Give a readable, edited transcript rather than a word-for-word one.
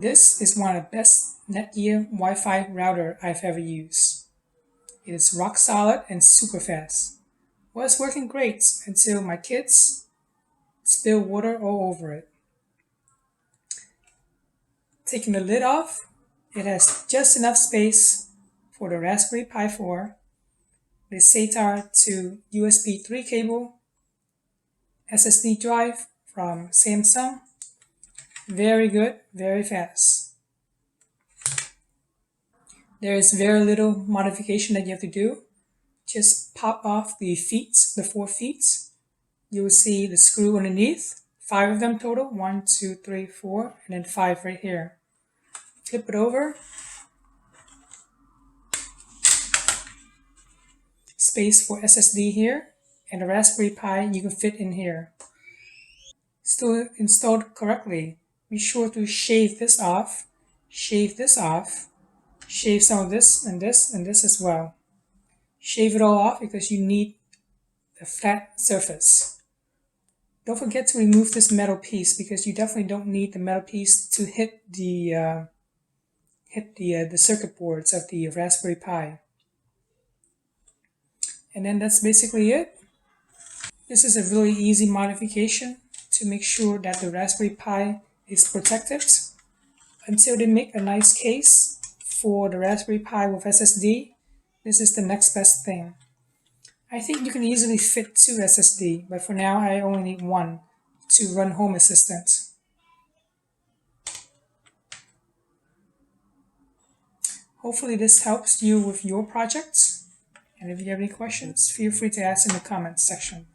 This is one of the best Netgear Wi-Fi router I've ever used. It is rock solid and super fast. Well, it's working great until my kids spill water all over it. Taking the lid off, it has just enough space for the Raspberry Pi 4, the SATA to USB 3 cable, SSD drive from Samsung. Very good, very fast. There is very little modification that you have to do. Just pop off the feet, the 4 feet. You will see the screw underneath, 5 of them total, 1, 2, 3, 4, and then 5 right here. Flip it over. Space for SSD here, and the Raspberry Pi you can fit in here. Still installed correctly. Be sure to shave this off, shave this off, shave some of this and this and this as well. Shave it all off because you need a flat surface. Don't forget to remove this metal piece because you definitely don't need the metal piece to hit the circuit boards of the Raspberry Pi. And then that's basically it. This is a really easy modification to make sure that the Raspberry Pi is protected until they make a nice case for the Raspberry Pi with SSD. This is the next best thing. I think you can easily fit 2 SSD, but for now I only need 1 to run HomeAssistant. Hopefully this helps you with your projects, and if you have any questions, feel free to ask in the comments section.